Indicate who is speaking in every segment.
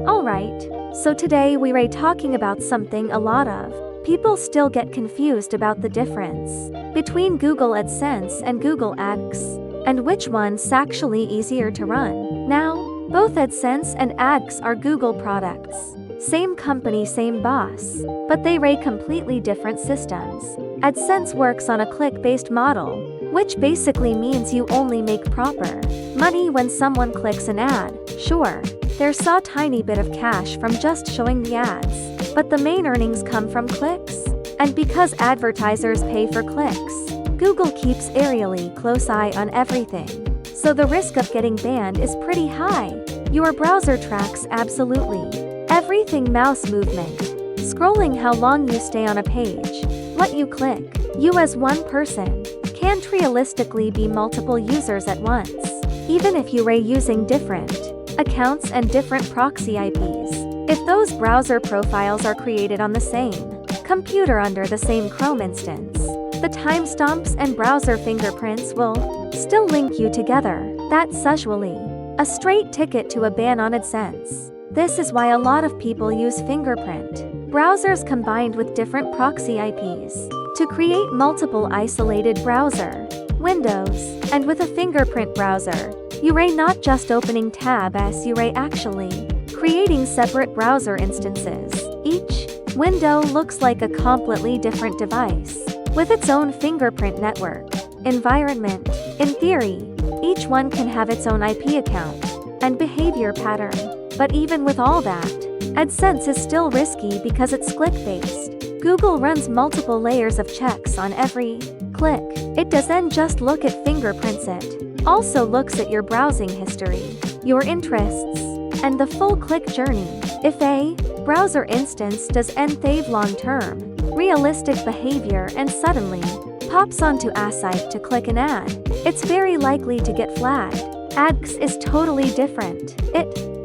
Speaker 1: Alright, so today we're talking about something a lot of people still get confused about the difference between Google AdSense and Google AdX, and which one's actually easier to run. Now, both AdSense and AdX are Google products. Same company, same boss, but they run completely different systems. AdSense works on a click-based model, which basically means you only make proper money when someone clicks an ad. Sure, there's a tiny bit of cash from just showing the ads, but the main earnings come from clicks. And because advertisers pay for clicks, Google keeps a really close eye on everything. So the risk of getting banned is pretty high. Your browser tracks absolutely everything: mouse movement, scrolling, how long you stay on a page, what you click. You as one person can't realistically be multiple users at once, even if you are using different accounts and different proxy IPs. If those browser profiles are created on the same computer under the same Chrome instance, the timestamps and browser fingerprints will still link you together. That's usually a straight ticket to a ban on AdSense. This is why a lot of people use Fingerprint browsers combined with different proxy IPs to create multiple isolated browser windows. And with a Fingerprint browser, you are not just opening tabs, you are actually creating separate browser instances. Each window looks like a completely different device with its own fingerprint network environment. In theory, each one can have its own IP account and behavior pattern. But even with all that, AdSense is still risky because it's click-based. Google runs multiple layers of checks on every click. It doesn't just look at fingerprints, it also looks at your browsing history, your interests, and the full click journey. If a browser instance doesn't have long-term, realistic behavior and suddenly pops onto a site to click an ad, it's very likely to get flagged. AdX is totally different.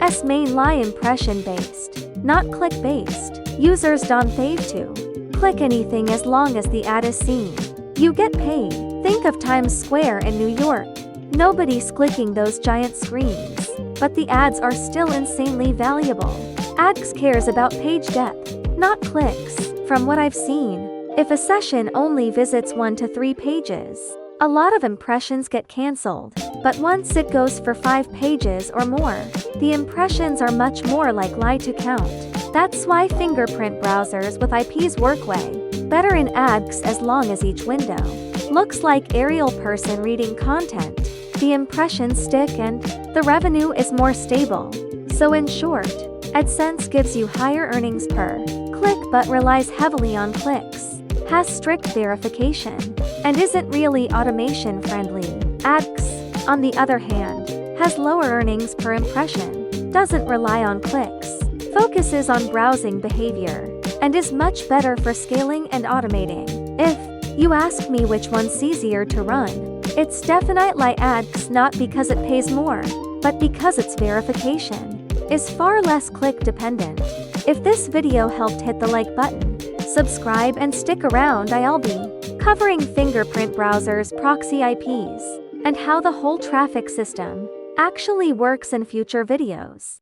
Speaker 1: It's mainly impression-based, not click-based. Users don't have to click anything as long as the ad is seen. You get paid. Think of Times Square in New York. Nobody's clicking those giant screens, but the ads are still insanely valuable. AdX cares about page depth, not clicks. From what I've seen, if a session only visits 1 to 3 pages, a lot of impressions get cancelled. But once it goes for 5 pages or more, the impressions are much more likely to count. That's why fingerprint browsers with IPs work way better in AdX. As long as each window looks like a real person reading content, the impressions stick and the revenue is more stable. So in short, AdSense gives you higher earnings per click but relies heavily on clicks, has strict verification, and isn't really automation friendly. AdX, on the other hand, has lower earnings per impression, doesn't rely on clicks, focuses on browsing behavior, and is much better for scaling and automating. If you ask me which one's easier to run, it's definitely AdX, not because it pays more, but because its verification is far less click dependent. If this video helped, hit the like button, subscribe and stick around. I'll be covering fingerprint browsers, proxy IPs, and how the whole traffic system actually works in future videos.